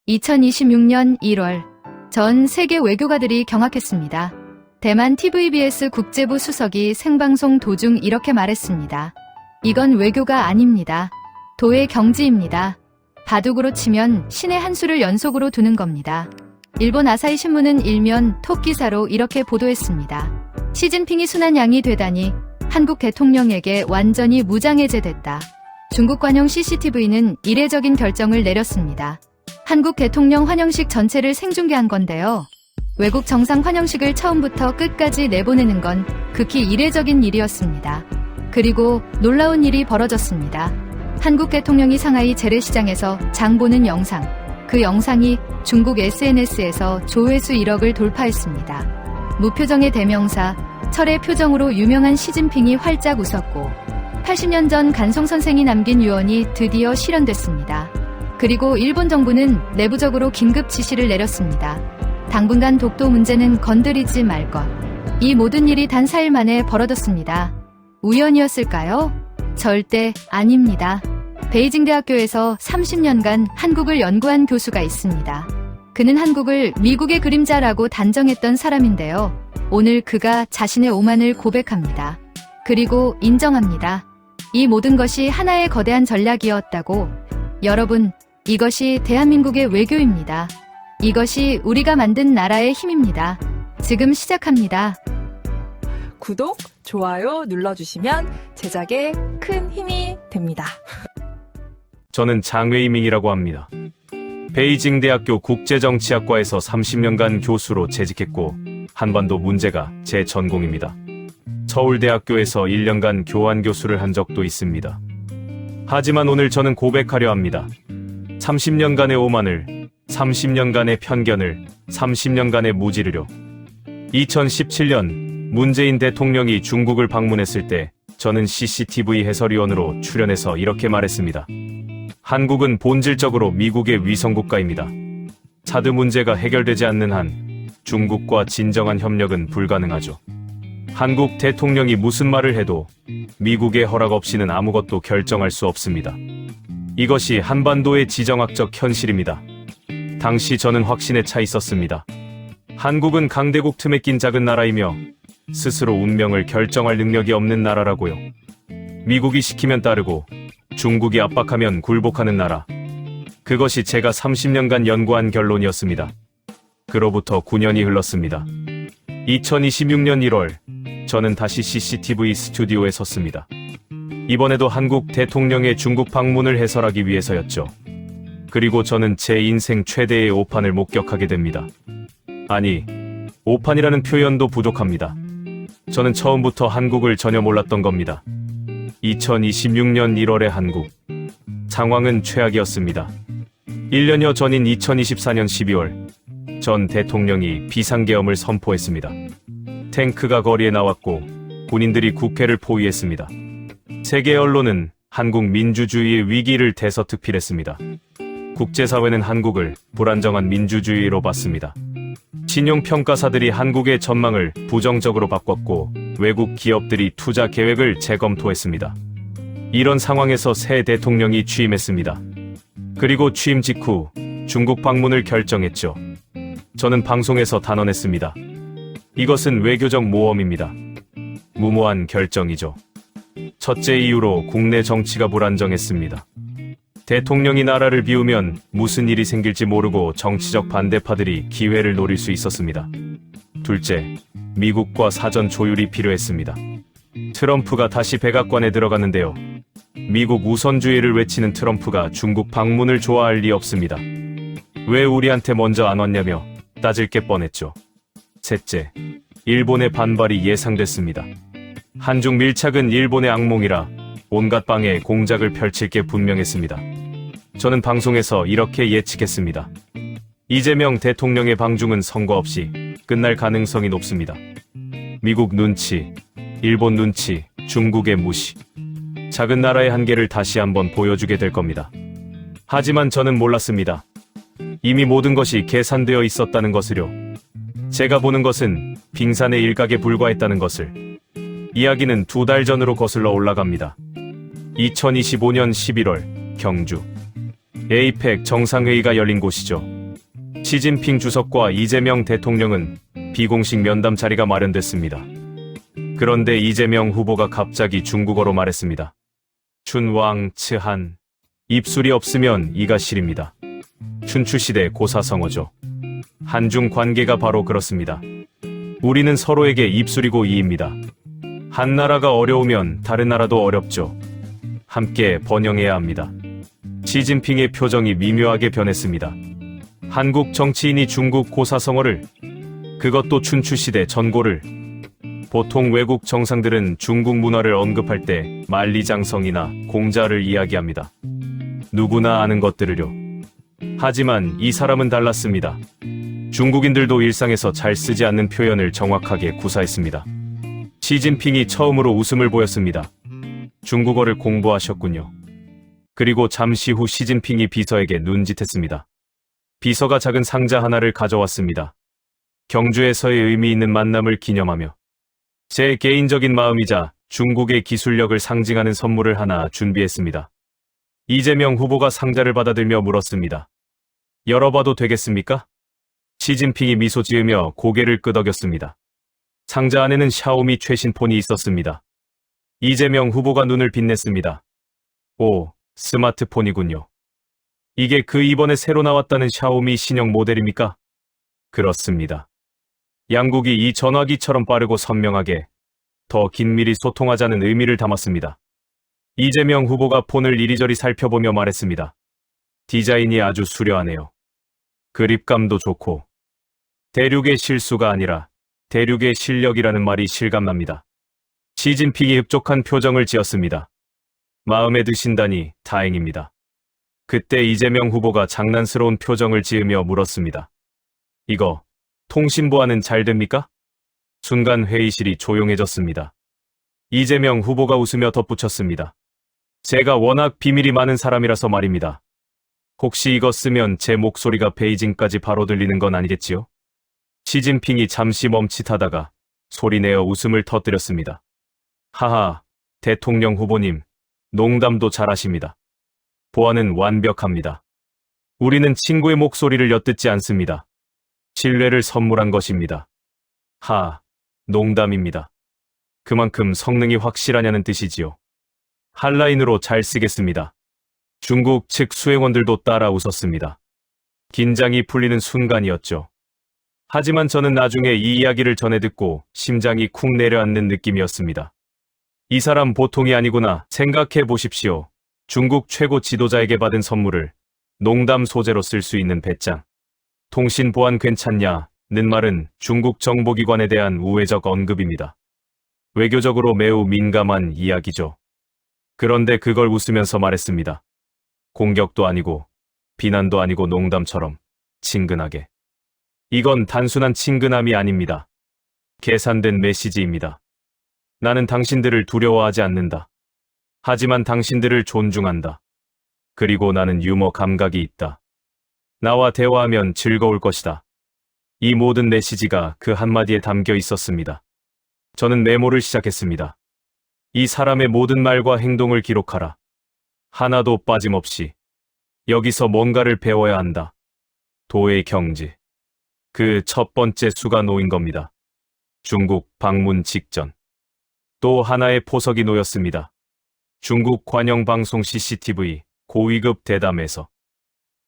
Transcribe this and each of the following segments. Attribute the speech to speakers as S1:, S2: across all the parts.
S1: 2026년 1월 전 세계 외교가들이 경악했습니다. 대만 TVBS 국제부 수석이 생방송 도중 이렇게 말했습니다. 이건 외교가 아닙니다. 도의 경지입니다. 바둑으로 치면 신의 한 수를 연속으로 두는 겁니다. 일본 아사히 신문은 일면 톱 기사로 이렇게 보도했습니다. 시진핑이 순환양이 되다니 한국 대통령에게 완전히 무장해제됐다. 중국 관영 CCTV는 이례적인 결정을 내렸습니다. 한국 대통령 환영식 전체를 생중계한 건데요. 외국 정상 환영식을 처음부터 끝까지 내보내는 건 극히 이례적인 일이었습니다. 그리고 놀라운 일이 벌어졌습니다. 한국 대통령이 상하이 재래시장에서 장 보는 영상. 그 영상이 중국 SNS에서 조회수 1억을 돌파했습니다. 무표정의 대명사, 철의 표정으로 유명한 시진핑이 활짝 웃었고 80년 전 간송 선생이 남긴 유언이 드디어 실현됐습니다. 그리고 일본 정부는 내부적으로 긴급 지시를 내렸습니다. 당분간 독도 문제는 건드리지 말 것. 이 모든 일이 단 4일 만에 벌어졌습니다. 우연이었을까요? 절대 아닙니다. 베이징 대학교에서 30년간 한국을 연구한 교수가 있습니다. 그는 한국을 미국의 그림자라고 단정했던 사람인데요. 오늘 그가 자신의 오만을 고백합니다. 그리고 인정합니다. 이 모든 것이 하나의 거대한 전략이었다고. 여러분, 이것이 대한민국의 외교입니다. 이것이 우리가 만든 나라의 힘입니다. 지금 시작합니다.
S2: 구독, 좋아요 눌러주시면 제작에 큰 힘이 됩니다.
S3: 저는 장웨이밍이라고 합니다. 베이징 대학교 국제정치학과에서 30년간 교수로 재직했고 한반도 문제가 제 전공입니다. 서울대학교에서 1년간 교환 교수를 한 적도 있습니다. 하지만 오늘 저는 고백하려 합니다. 30년간의 오만을, 30년간의 편견을, 30년간의 무지를요. 2017년 문재인 대통령이 중국을 방문했을 때 저는 CCTV 해설위원으로 출연해서 이렇게 말했습니다. 한국은 본질적으로 미국의 위성국가입니다. 사드 문제가 해결되지 않는 한 중국과 진정한 협력은 불가능하죠. 한국 대통령이 무슨 말을 해도 미국의 허락 없이는 아무것도 결정할 수 없습니다. 이것이 한반도의 지정학적 현실입니다. 당시 저는 확신에 차 있었습니다. 한국은 강대국 틈에 낀 작은 나라이며 스스로 운명을 결정할 능력이 없는 나라라고요. 미국이 시키면 따르고 중국이 압박하면 굴복하는 나라. 그것이 제가 30년간 연구한 결론이었습니다. 그로부터 9년이 흘렀습니다. 2026년 1월, 저는 다시 CCTV 스튜디오에 섰습니다. 이번에도 한국 대통령의 중국 방문을 해설하기 위해서였죠. 그리고 저는 제 인생 최대의 오판을 목격하게 됩니다. 아니, 오판이라는 표현도 부족합니다. 저는 처음부터 한국을 전혀 몰랐던 겁니다. 2026년 1월의 한국. 상황은 최악이었습니다. 1년여 전인 2024년 12월, 전 대통령이 비상계엄을 선포했습니다. 탱크가 거리에 나왔고 군인들이 국회를 포위했습니다. 세계 언론은 한국 민주주의의 위기를 대서특필했습니다. 국제사회는 한국을 불안정한 민주주의로 봤습니다. 신용평가사들이 한국의 전망을 부정적으로 바꿨고 외국 기업들이 투자 계획을 재검토했습니다. 이런 상황에서 새 대통령이 취임했습니다. 그리고 취임 직후 중국 방문을 결정했죠. 저는 방송에서 단언했습니다. 이것은 외교적 모험입니다. 무모한 결정이죠. 첫째 이유로 국내 정치가 불안정했습니다. 대통령이 나라를 비우면 무슨 일이 생길지 모르고 정치적 반대파들이 기회를 노릴 수 있었습니다. 둘째, 미국과 사전 조율이 필요했습니다. 트럼프가 다시 백악관에 들어갔는데요. 미국 우선주의를 외치는 트럼프가 중국 방문을 좋아할 리 없습니다. 왜 우리한테 먼저 안 왔냐며 따질 게 뻔했죠. 셋째, 일본의 반발이 예상됐습니다. 한중 밀착은 일본의 악몽이라 온갖 방에 공작을 펼칠 게 분명했습니다. 저는 방송에서 이렇게 예측했습니다. 이재명 대통령의 방중은 선거 없이 끝날 가능성이 높습니다. 미국 눈치, 일본 눈치, 중국의 무시. 작은 나라의 한계를 다시 한번 보여주게 될 겁니다. 하지만 저는 몰랐습니다. 이미 모든 것이 계산되어 있었다는 것을요. 제가 보는 것은 빙산의 일각에 불과했다는 것을. 이야기는 2달 전으로 거슬러 올라갑니다. 2025년 11월 경주. 에이펙 정상회의가 열린 곳이죠. 시진핑 주석과 이재명 대통령은 비공식 면담 자리가 마련됐습니다. 그런데 이재명 후보가 갑자기 중국어로 말했습니다. 춘왕 츠한. 입술이 없으면 이가 시립니다. 춘추시대 고사성어죠. 한중 관계가 바로 그렇습니다. 우리는 서로에게 입술이고 이입니다. 한 나라가 어려우면 다른 나라도 어렵죠. 함께 번영해야 합니다. 시진핑의 표정이 미묘하게 변했습니다. 한국 정치인이 중국 고사성어를, 그것도 춘추시대 전고를. 보통 외국 정상들은 중국 문화를 언급할 때 만리장성이나 공자를 이야기합니다. 누구나 아는 것들을요. 하지만 이 사람은 달랐습니다. 중국인들도 일상에서 잘 쓰지 않는 표현을 정확하게 구사했습니다. 시진핑이 처음으로 웃음을 보였습니다. 중국어를 공부하셨군요. 그리고 잠시 후 시진핑이 비서에게 눈짓했습니다. 비서가 작은 상자 하나를 가져왔습니다. 경주에서의 의미 있는 만남을 기념하며 제 개인적인 마음이자 중국의 기술력을 상징하는 선물을 하나 준비했습니다. 이재명 후보가 상자를 받아들며 물었습니다. 열어봐도 되겠습니까? 시진핑이 미소 지으며 고개를 끄덕였습니다. 상자 안에는 샤오미 최신 폰이 있었습니다. 이재명 후보가 눈을 빛냈습니다. 오, 스마트폰이군요. 이게 그 이번에 새로 나왔다는 샤오미 신형 모델입니까? 그렇습니다. 양국이 이 전화기처럼 빠르고 선명하게 더 긴밀히 소통하자는 의미를 담았습니다. 이재명 후보가 폰을 이리저리 살펴보며 말했습니다. 디자인이 아주 수려하네요. 그립감도 좋고 대륙의 실수가 아니라 대륙의 실력이라는 말이 실감납니다. 시진핑이 흡족한 표정을 지었습니다. 마음에 드신다니 다행입니다. 그때 이재명 후보가 장난스러운 표정을 지으며 물었습니다. 이거 통신보안은 잘 됩니까? 순간 회의실이 조용해졌습니다. 이재명 후보가 웃으며 덧붙였습니다. 제가 워낙 비밀이 많은 사람이라서 말입니다. 혹시 이거 쓰면 제 목소리가 베이징까지 바로 들리는 건 아니겠지요? 시진핑이 잠시 멈칫하다가 소리내어 웃음을 터뜨렸습니다. 하하, 대통령 후보님, 농담도 잘하십니다. 보안은 완벽합니다. 우리는 친구의 목소리를 엿듣지 않습니다. 신뢰를 선물한 것입니다. 농담입니다. 그만큼 성능이 확실하냐는 뜻이지요. 한라인으로 잘 쓰겠습니다. 중국 측 수행원들도 따라 웃었습니다. 긴장이 풀리는 순간이었죠. 하지만 저는 나중에 이 이야기를 전해 듣고 심장이 쿵 내려앉는 느낌이었습니다. 이 사람 보통이 아니구나. 생각해 보십시오. 중국 최고 지도자에게 받은 선물을 농담 소재로 쓸 수 있는 배짱. 통신 보안 괜찮냐? 는 말은 중국 정보기관에 대한 우회적 언급입니다. 외교적으로 매우 민감한 이야기죠. 그런데 그걸 웃으면서 말했습니다. 공격도 아니고 비난도 아니고 농담처럼 친근하게. 이건 단순한 친근함이 아닙니다. 계산된 메시지입니다. 나는 당신들을 두려워하지 않는다. 하지만 당신들을 존중한다. 그리고 나는 유머 감각이 있다. 나와 대화하면 즐거울 것이다. 이 모든 메시지가 그 한마디에 담겨 있었습니다. 저는 메모를 시작했습니다. 이 사람의 모든 말과 행동을 기록하라. 하나도 빠짐없이. 여기서 뭔가를 배워야 한다. 도의 경지. 그 첫 번째 수가 놓인 겁니다. 중국 방문 직전. 또 하나의 포석이 놓였습니다. 중국 관영방송 CCTV 고위급 대담에서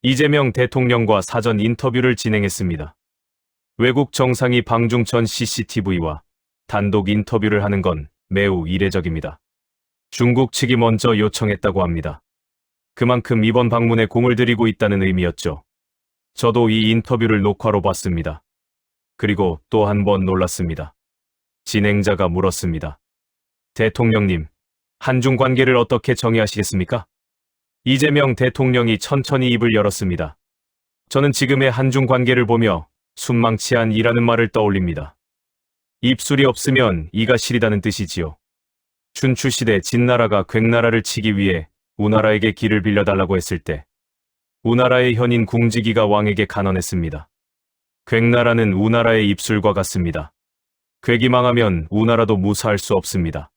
S3: 이재명 대통령과 사전 인터뷰를 진행했습니다. 외국 정상이 방중천 CCTV와 단독 인터뷰를 하는 건 매우 이례적입니다. 중국 측이 먼저 요청했다고 합니다. 그만큼 이번 방문에 공을 들이고 있다는 의미였죠. 저도 이 인터뷰를 녹화로 봤습니다. 그리고 또 한 번 놀랐습니다. 진행자가 물었습니다. 대통령님, 한중 관계를 어떻게 정의하시겠습니까? 이재명 대통령이 천천히 입을 열었습니다. 저는 지금의 한중 관계를 보며 순망치한이라는 말을 떠올립니다. 입술이 없으면 이가 시리다는 뜻이지요. 춘추시대 진나라가 괭나라를 치기 위해 우나라에게 길을 빌려달라고 했을 때 우나라의 현인 궁지기가 왕에게 간언했습니다. 괭나라는 우나라의 입술과 같습니다. 괭이 망하면 우나라도 무사할 수 없습니다.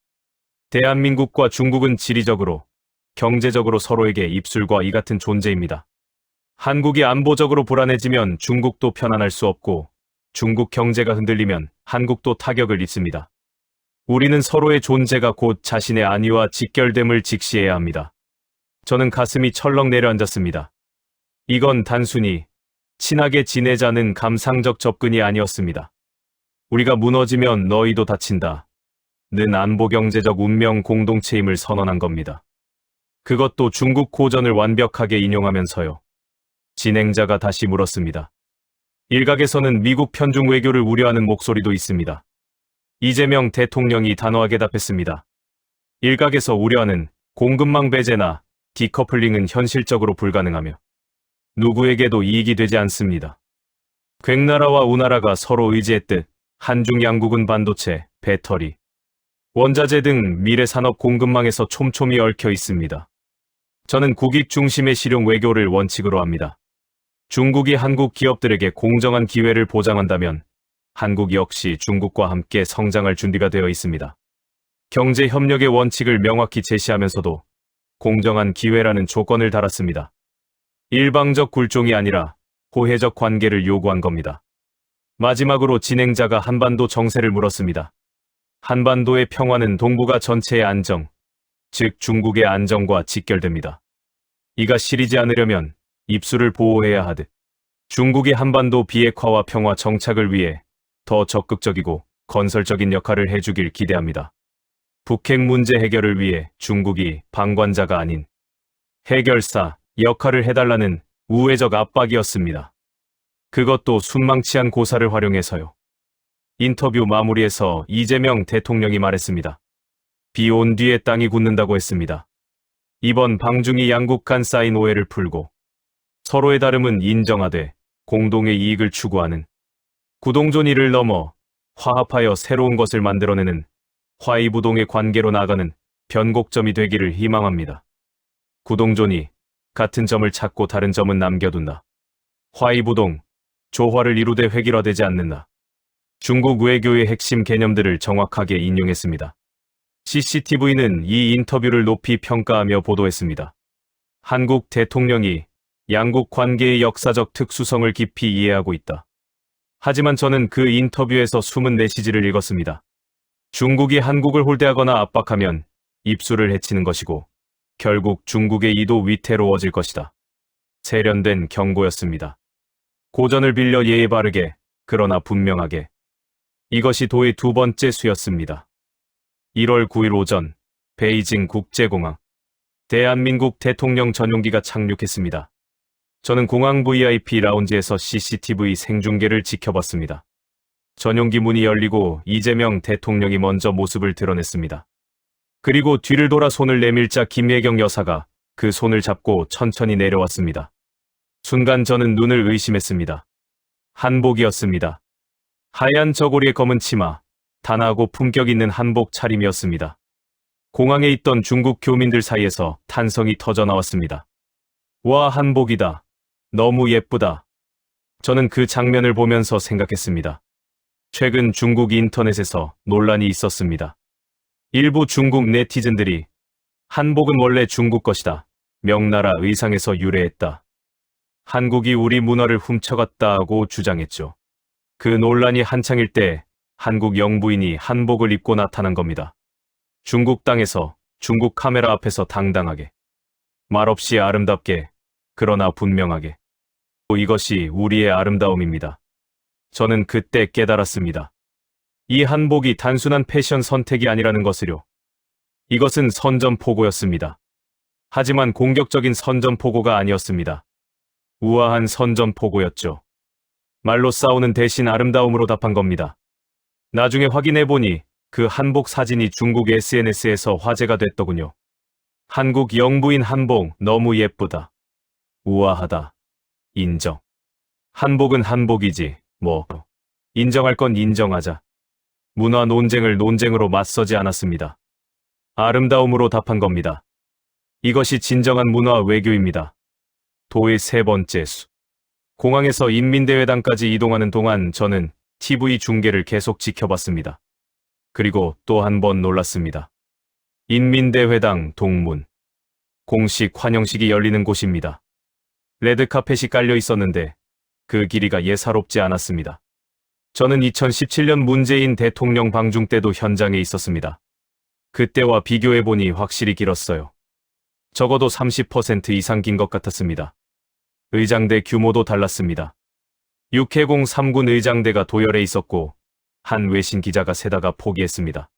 S3: 대한민국과 중국은 지리적으로, 경제적으로 서로에게 입술과 이 같은 존재입니다. 한국이 안보적으로 불안해지면 중국도 편안할 수 없고 중국 경제가 흔들리면 한국도 타격을 입습니다. 우리는 서로의 존재가 곧 자신의 안위와 직결됨을 직시해야 합니다. 저는 가슴이 철렁 내려앉았습니다. 이건 단순히 친하게 지내자는 감상적 접근이 아니었습니다. 우리가 무너지면 너희도 다친다. 는 안보 경제적 운명 공동체임을 선언한 겁니다. 그것도 중국 고전을 완벽하게 인용하면서요. 진행자가 다시 물었습니다. 일각에서는 미국 편중 외교를 우려하는 목소리도 있습니다. 이재명 대통령이 단호하게 답했습니다. 일각에서 우려하는 공급망 배제나 디커플링은 현실적으로 불가능하며 누구에게도 이익이 되지 않습니다. 괭나라와 우나라가 서로 의지했듯 한중 양국은 반도체, 배터리, 원자재 등 미래 산업 공급망에서 촘촘히 얽혀 있습니다. 저는 국익 중심의 실용 외교를 원칙으로 합니다. 중국이 한국 기업들에게 공정한 기회를 보장한다면 한국 역시 중국과 함께 성장할 준비가 되어 있습니다. 경제 협력의 원칙을 명확히 제시하면서도 공정한 기회라는 조건을 달았습니다. 일방적 굴종이 아니라 호혜적 관계를 요구한 겁니다. 마지막으로 진행자가 한반도 정세를 물었습니다. 한반도의 평화는 동북아 전체의 안정, 즉 중국의 안정과 직결됩니다. 이가 시리지 않으려면 입술을 보호해야 하듯 중국이 한반도 비핵화와 평화 정착을 위해 더 적극적이고 건설적인 역할을 해주길 기대합니다. 북핵 문제 해결을 위해 중국이 방관자가 아닌 해결사 역할을 해달라는 우회적 압박이었습니다. 그것도 순망치한 고사를 활용해서요. 인터뷰 마무리에서 이재명 대통령이 말했습니다. 비 온 뒤에 땅이 굳는다고 했습니다. 이번 방중이 양국 간 쌓인 오해를 풀고 서로의 다름은 인정하되 공동의 이익을 추구하는 구동존이를 넘어 화합하여 새로운 것을 만들어내는 화이부동의 관계로 나아가는 변곡점이 되기를 희망합니다. 구동존이 같은 점을 찾고 다른 점은 남겨둔다. 화이부동, 조화를 이루되 획일화되지 않는다. 중국 외교의 핵심 개념들을 정확하게 인용했습니다. CCTV는 이 인터뷰를 높이 평가하며 보도했습니다. 한국 대통령이 양국 관계의 역사적 특수성을 깊이 이해하고 있다. 하지만 저는 그 인터뷰에서 숨은 메시지를 읽었습니다. 중국이 한국을 홀대하거나 압박하면 입술을 헤치는 것이고 결국 중국의 이도 위태로워질 것이다. 세련된 경고였습니다. 고전을 빌려 예의 바르게 그러나 분명하게. 이것이 도의 두 번째 수였습니다. 1월 9일 오전 베이징 국제공항 대한민국 대통령 전용기가 착륙했습니다. 저는 공항 VIP 라운지에서 CCTV 생중계를 지켜봤습니다. 전용기 문이 열리고 이재명 대통령이 먼저 모습을 드러냈습니다. 그리고 뒤를 돌아 손을 내밀자 김혜경 여사가 그 손을 잡고 천천히 내려왔습니다. 순간 저는 눈을 의심했습니다. 한복이었습니다. 하얀 저고리에 검은 치마, 단아하고 품격 있는 한복 차림이었습니다. 공항에 있던 중국 교민들 사이에서 탄성이 터져 나왔습니다. 와, 한복이다. 너무 예쁘다. 저는 그 장면을 보면서 생각했습니다. 최근 중국 인터넷에서 논란이 있었습니다. 일부 중국 네티즌들이 한복은 원래 중국 것이다. 명나라 의상에서 유래했다. 한국이 우리 문화를 훔쳐갔다고 주장했죠. 그 논란이 한창일 때 한국 영부인이 한복을 입고 나타난 겁니다. 중국 땅에서 중국 카메라 앞에서 당당하게, 말없이 아름답게, 그러나 분명하게. 이것이 우리의 아름다움입니다. 저는 그때 깨달았습니다. 이 한복이 단순한 패션 선택이 아니라는 것을요. 이것은 선전포고였습니다. 하지만 공격적인 선전포고가 아니었습니다. 우아한 선전포고였죠. 말로 싸우는 대신 아름다움으로 답한 겁니다. 나중에 확인해보니 그 한복 사진이 중국 SNS에서 화제가 됐더군요. 한국 영부인 한복 너무 예쁘다. 우아하다. 인정. 한복은 한복이지, 뭐. 인정할 건 인정하자. 문화 논쟁을 논쟁으로 맞서지 않았습니다. 아름다움으로 답한 겁니다. 이것이 진정한 문화 외교입니다. 도의 세 번째 수. 공항에서 인민대회당까지 이동하는 동안 저는 TV 중계를 계속 지켜봤습니다. 그리고 또 한 번 놀랐습니다. 인민대회당 동문. 공식 환영식이 열리는 곳입니다. 레드카펫이 깔려 있었는데 그 길이가 예사롭지 않았습니다. 저는 2017년 문재인 대통령 방중 때도 현장에 있었습니다. 그때와 비교해보니 확실히 길었어요. 적어도 30% 이상 긴 것 같았습니다. 의장대 규모도 달랐습니다. 6해공 3군 의장대가 도열해 있었고 한 외신 기자가 세다가 포기했습니다.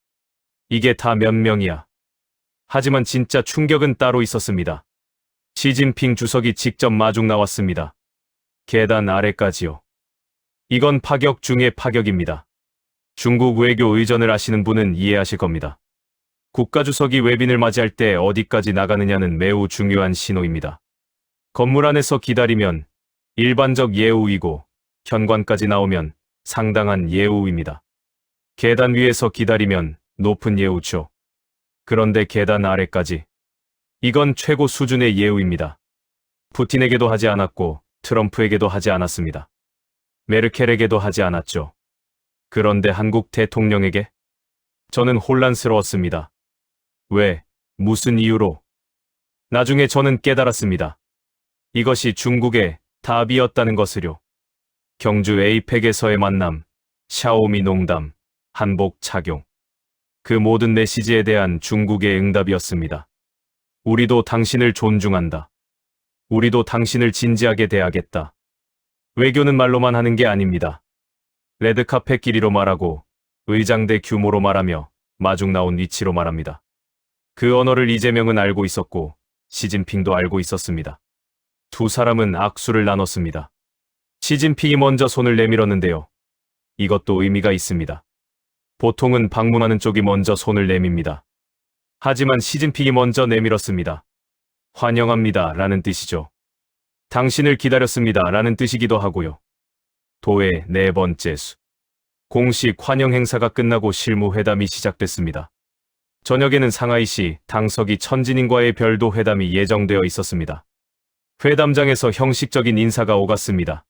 S3: 이게 다 몇 명이야. 하지만 진짜 충격은 따로 있었습니다. 시진핑 주석이 직접 마중 나왔습니다. 계단 아래까지요. 이건 파격 중의 파격입니다. 중국 외교 의전을 아시는 분은 이해하실 겁니다. 국가주석이 외빈을 맞이할 때 어디까지 나가느냐는 매우 중요한 신호입니다. 건물 안에서 기다리면 일반적 예우이고 현관까지 나오면 상당한 예우입니다. 계단 위에서 기다리면 높은 예우죠. 그런데 계단 아래까지. 이건 최고 수준의 예우입니다. 푸틴에게도 하지 않았고 트럼프에게도 하지 않았습니다. 메르켈에게도 하지 않았죠. 그런데 한국 대통령에게? 저는 혼란스러웠습니다. 왜? 무슨 이유로? 나중에 저는 깨달았습니다. 이것이 중국의 답이었다는 것을요. 경주 에이펙에서의 만남, 샤오미 농담, 한복 착용. 그 모든 메시지에 대한 중국의 응답이었습니다. 우리도 당신을 존중한다. 우리도 당신을 진지하게 대하겠다. 외교는 말로만 하는 게 아닙니다. 레드카펫 길이로 말하고 의장대 규모로 말하며 마중 나온 위치로 말합니다. 그 언어를 이재명은 알고 있었고 시진핑도 알고 있었습니다. 두 사람은 악수를 나눴습니다. 시진핑이 먼저 손을 내밀었는데요. 이것도 의미가 있습니다. 보통은 방문하는 쪽이 먼저 손을 내밉니다. 하지만 시진핑이 먼저 내밀었습니다. 환영합니다 라는 뜻이죠. 당신을 기다렸습니다 라는 뜻이기도 하고요. 도의 네 번째 수. 공식 환영 행사가 끝나고 실무회담이 시작됐습니다. 저녁에는 상하이시 당석이 천진인과의 별도 회담이 예정되어 있었습니다. 회담장에서 형식적인 인사가 오갔습니다.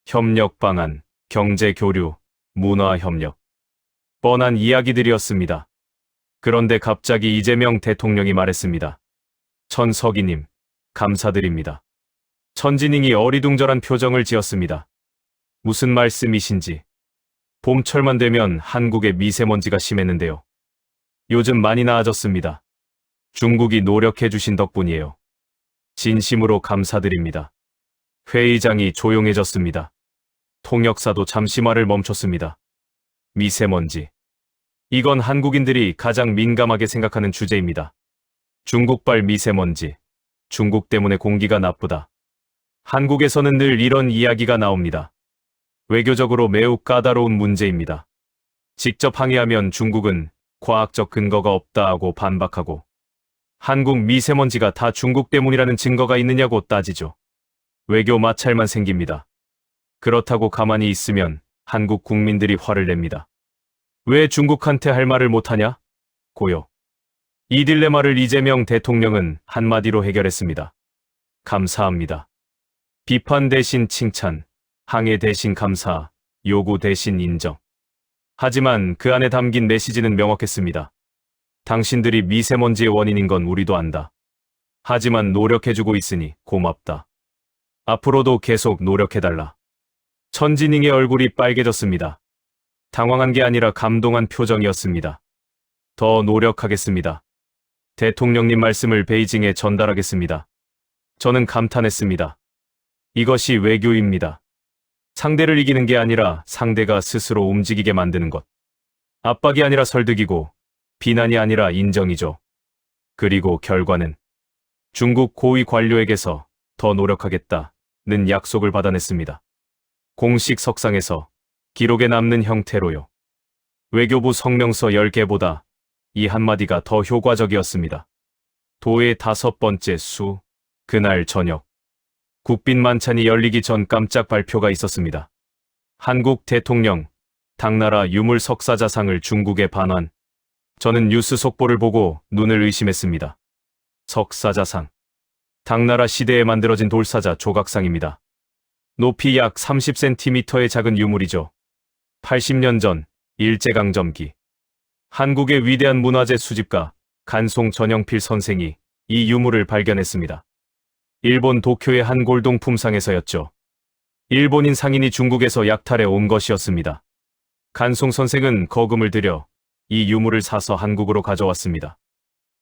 S3: 협력 방안, 경제 교류, 문화 협력. 뻔한 이야기들이었습니다. 그런데 갑자기 이재명 대통령이 말했습니다. 천석이님, 감사드립니다. 천진잉이 어리둥절한 표정을 지었습니다. 무슨 말씀이신지. 봄철만 되면 한국에 미세먼지가 심했는데요. 요즘 많이 나아졌습니다. 중국이 노력해 주신 덕분이에요. 진심으로 감사드립니다. 회의장이 조용해졌습니다. 통역사도 잠시 말을 멈췄습니다. 미세먼지. 이건 한국인들이 가장 민감하게 생각하는 주제입니다. 중국발 미세먼지. 중국 때문에 공기가 나쁘다. 한국에서는 늘 이런 이야기가 나옵니다. 외교적으로 매우 까다로운 문제입니다. 직접 항의하면 중국은 과학적 근거가 없다 하고 반박하고 한국 미세먼지가 다 중국 때문이라는 증거가 있느냐고 따지죠. 외교 마찰만 생깁니다. 그렇다고 가만히 있으면 한국 국민들이 화를 냅니다. 왜 중국한테 할 말을 못하냐? 고요. 이 딜레마를 이재명 대통령은 한마디로 해결했습니다. 감사합니다. 비판 대신 칭찬, 항해 대신 감사, 요구 대신 인정. 하지만 그 안에 담긴 메시지는 명확했습니다. 당신들이 미세먼지의 원인인 건 우리도 안다. 하지만 노력해주고 있으니 고맙다. 앞으로도 계속 노력해달라. 천진잉의 얼굴이 빨개졌습니다. 당황한 게 아니라 감동한 표정이었습니다. 더 노력하겠습니다. 대통령님 말씀을 베이징에 전달하겠습니다. 저는 감탄했습니다. 이것이 외교입니다. 상대를 이기는 게 아니라 상대가 스스로 움직이게 만드는 것. 압박이 아니라 설득이고 비난이 아니라 인정이죠. 그리고 결과는 중국 고위 관료에게서 더 노력하겠다는 약속을 받아냈습니다. 공식 석상에서 기록에 남는 형태로요. 외교부 성명서 10개보다 이 한마디가 더 효과적이었습니다. 도의 5번째 수, 그날 저녁. 국빈 만찬이 열리기 전 깜짝 발표가 있었습니다. 한국 대통령, 당나라 유물 석사자상을 중국에 반환. 저는 뉴스 속보를 보고 눈을 의심했습니다. 석사자상. 당나라 시대에 만들어진 돌사자 조각상입니다. 높이 약 30cm의 작은 유물이죠. 80년 전 일제강점기 한국의 위대한 문화재 수집가 간송 전영필 선생이 이 유물을 발견했습니다. 일본 도쿄의 한 골동 품상에서였죠. 일본인 상인이 중국에서 약탈해 온 것이었습니다. 간송 선생은 거금을 들여 이 유물을 사서 한국으로 가져왔습니다.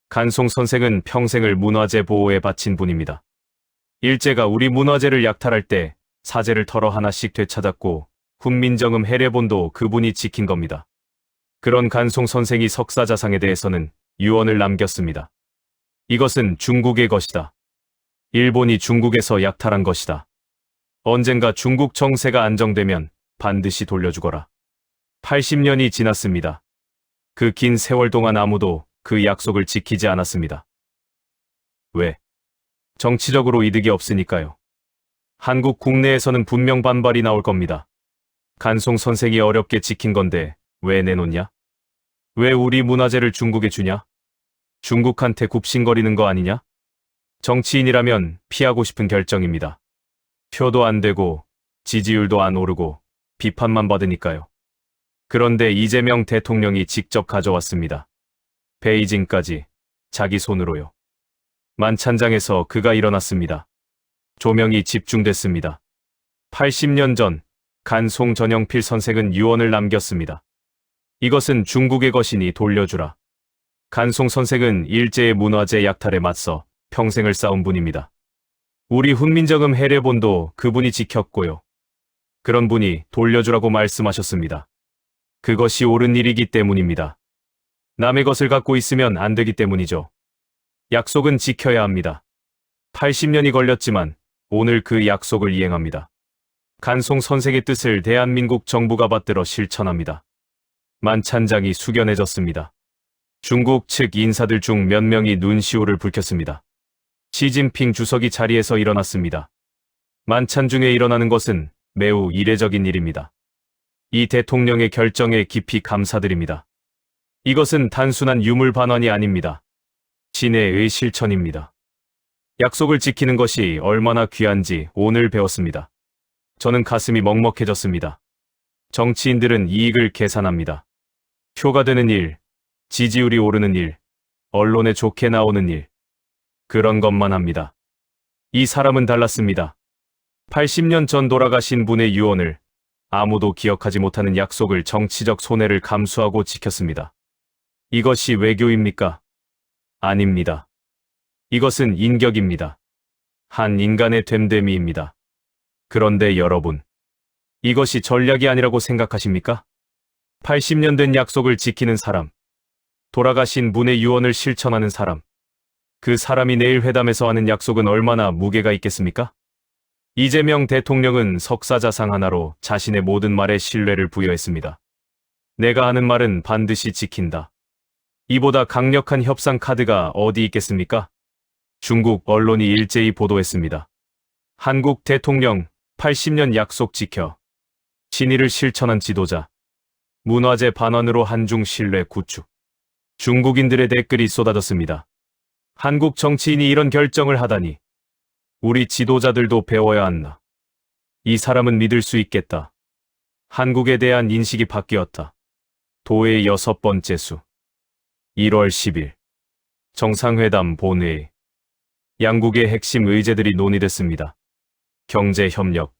S3: 간송 선생은 평생을 문화재 보호에 바친 분입니다. 일제가 우리 문화재를 약탈할 때 사재를 털어 하나씩 되찾았고 훈민정음 해례본도 그분이 지킨 겁니다. 그런 간송 선생이 석사자상에 대해서는 유언을 남겼습니다. 이것은 중국의 것이다. 일본이 중국에서 약탈한 것이다. 언젠가 중국 정세가 안정되면 반드시 돌려주거라. 80년이 지났습니다. 그 긴 세월 동안 아무도 그 약속을 지키지 않았습니다. 왜? 정치적으로 이득이 없으니까요. 한국 국내에서는 분명 반발이 나올 겁니다. 간송 선생이 어렵게 지킨 건데 왜 내놓냐? 왜 우리 문화재를 중국에 주냐? 중국한테 굽신거리는 거 아니냐? 정치인이라면 피하고 싶은 결정입니다. 표도 안 되고 지지율도 안 오르고 비판만 받으니까요. 그런데 이재명 대통령이 직접 가져왔습니다. 베이징까지 자기 손으로요. 만찬장에서 그가 일어났습니다. 조명이 집중됐습니다. 80년 전 간송 전영필 선생은 유언을 남겼습니다. 이것은 중국의 것이니 돌려주라. 간송 선생은 일제의 문화재 약탈에 맞서 평생을 싸운 분입니다. 우리 훈민정음 해례본도 그분이 지켰고요. 그런 분이 돌려주라고 말씀하셨습니다. 그것이 옳은 일이기 때문입니다. 남의 것을 갖고 있으면 안 되기 때문이죠. 약속은 지켜야 합니다. 80년이 걸렸지만 오늘 그 약속을 이행합니다. 간송 선생의 뜻을 대한민국 정부가 받들어 실천합니다. 만찬장이 숙연해졌습니다. 중국 측 인사들 중 몇 명이 눈시울을 붉혔습니다. 시진핑 주석이 자리에서 일어났습니다. 만찬 중에 일어나는 것은 매우 이례적인 일입니다. 이 대통령의 결정에 깊이 감사드립니다. 이것은 단순한 유물 반환이 아닙니다. 진해의 실천입니다. 약속을 지키는 것이 얼마나 귀한지 오늘 배웠습니다. 저는 가슴이 먹먹해졌습니다. 정치인들은 이익을 계산합니다. 표가 되는 일, 지지율이 오르는 일, 언론에 좋게 나오는 일, 그런 것만 합니다. 이 사람은 달랐습니다. 80년 전 돌아가신 분의 유언을, 아무도 기억하지 못하는 약속을 정치적 손해를 감수하고 지켰습니다. 이것이 외교입니까? 아닙니다. 이것은 인격입니다. 한 인간의 됨됨이입니다. 그런데 여러분, 이것이 전략이 아니라고 생각하십니까? 80년 된 약속을 지키는 사람, 돌아가신 분의 유언을 실천하는 사람, 그 사람이 내일 회담에서 하는 약속은 얼마나 무게가 있겠습니까? 이재명 대통령은 석사자상 하나로 자신의 모든 말에 신뢰를 부여했습니다. 내가 하는 말은 반드시 지킨다. 이보다 강력한 협상 카드가 어디 있겠습니까? 중국 언론이 일제히 보도했습니다. 한국 대통령 80년 약속 지켜 친일을 실천한 지도자, 문화재 반환으로 한중 신뢰 구축. 중국인들의 댓글이 쏟아졌습니다. 한국 정치인이 이런 결정을 하다니. 우리 지도자들도 배워야 한다. 이 사람은 믿을 수 있겠다. 한국에 대한 인식이 바뀌었다. 도의 6번째 수. 1월 10일. 정상회담 본회의. 양국의 핵심 의제들이 논의됐습니다. 경제 협력,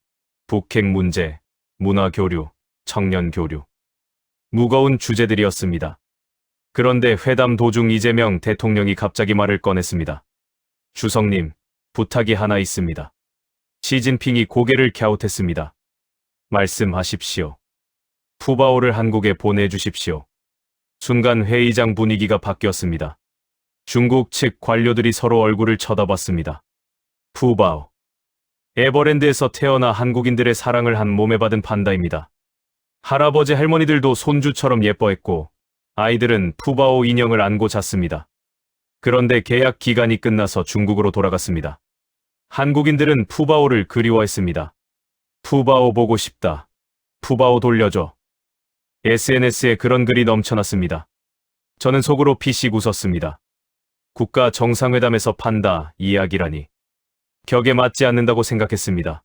S3: 북핵 문제, 문화 교류, 청년 교류. 무거운 주제들이었습니다. 그런데 회담 도중 이재명 대통령이 갑자기 말을 꺼냈습니다. 주석님, 부탁이 하나 있습니다. 시진핑이 고개를 갸웃했습니다. 말씀하십시오. 푸바오를 한국에 보내주십시오. 순간 회의장 분위기가 바뀌었습니다. 중국 측 관료들이 서로 얼굴을 쳐다봤습니다. 푸바오. 에버랜드에서 태어나 한국인들의 사랑을 한 몸에 받은 판다입니다. 할아버지 할머니들도 손주처럼 예뻐했고 아이들은 푸바오 인형을 안고 잤습니다. 그런데 계약 기간이 끝나서 중국으로 돌아갔습니다. 한국인들은 푸바오를 그리워했습니다. 푸바오 보고 싶다. 푸바오 돌려줘. SNS에 그런 글이 넘쳐났습니다. 저는 속으로 피식 웃었습니다. 국가 정상회담에서 판다 이야기라니. 격에 맞지 않는다고 생각했습니다.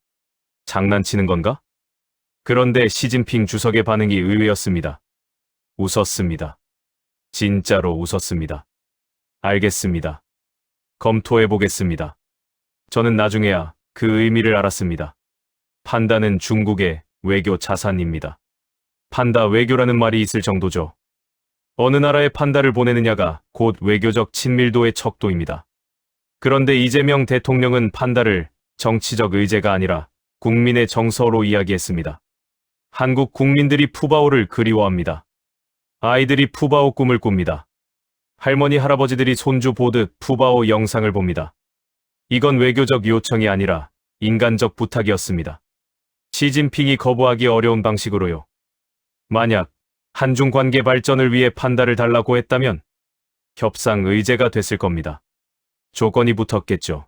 S3: 장난치는 건가? 그런데 시진핑 주석의 반응이 의외였습니다. 웃었습니다. 진짜로 웃었습니다. 알겠습니다. 검토해보겠습니다. 저는 나중에야 그 의미를 알았습니다. 판다는 중국의 외교 자산입니다. 판다 외교라는 말이 있을 정도죠. 어느 나라에 판다를 보내느냐가 곧 외교적 친밀도의 척도입니다. 그런데 이재명 대통령은 판다를 정치적 의제가 아니라 국민의 정서로 이야기했습니다. 한국 국민들이 푸바오를 그리워합니다. 아이들이 푸바오 꿈을 꿉니다. 할머니, 할아버지들이 손주 보듯 푸바오 영상을 봅니다. 이건 외교적 요청이 아니라 인간적 부탁이었습니다. 시진핑이 거부하기 어려운 방식으로요. 만약 한중 관계 발전을 위해 판다를 달라고 했다면 협상 의제가 됐을 겁니다. 조건이 붙었겠죠.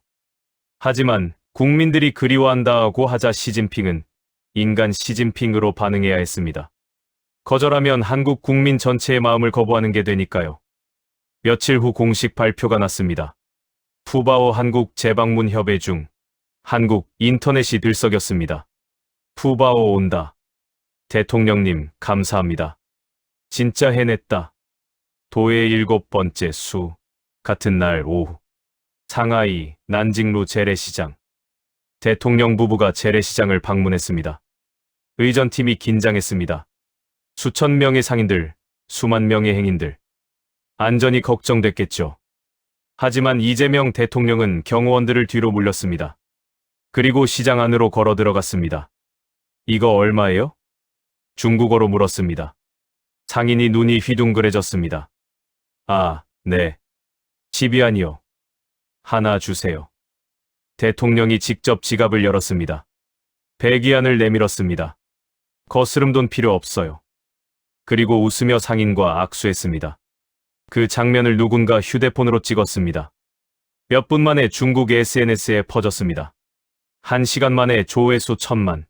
S3: 하지만 국민들이 그리워한다고 하자 시진핑은 인간 시진핑으로 반응해야 했습니다. 거절하면 한국 국민 전체의 마음을 거부하는 게 되니까요. 며칠 후 공식 발표가 났습니다. 푸바오 한국 재방문 협의 중 한국 인터넷이 들썩였습니다. 푸바오 온다. 대통령님 감사합니다. 진짜 해냈다. 도의 7번째 수. 같은 날 오후 상하이 난징루 재래시장. 대통령 부부가 재래시장을 방문했습니다. 의전팀이 긴장했습니다. 수천 명의 상인들, 수만 명의 행인들. 안전이 걱정됐겠죠. 하지만 이재명 대통령은 경호원들을 뒤로 물렸습니다. 그리고 시장 안으로 걸어 들어갔습니다. 이거 얼마예요? 중국어로 물었습니다. 상인이 눈이 휘둥그레졌습니다. 아, 네. 10위안이요. 하나 주세요. 대통령이 직접 지갑을 열었습니다. 100위안을 내밀었습니다. 거스름돈 필요 없어요. 그리고 웃으며 상인과 악수했습니다. 그 장면을 누군가 휴대폰으로 찍었습니다. 몇 분 만에 중국 SNS에 퍼졌습니다. 1시간 만에 조회수 1000만.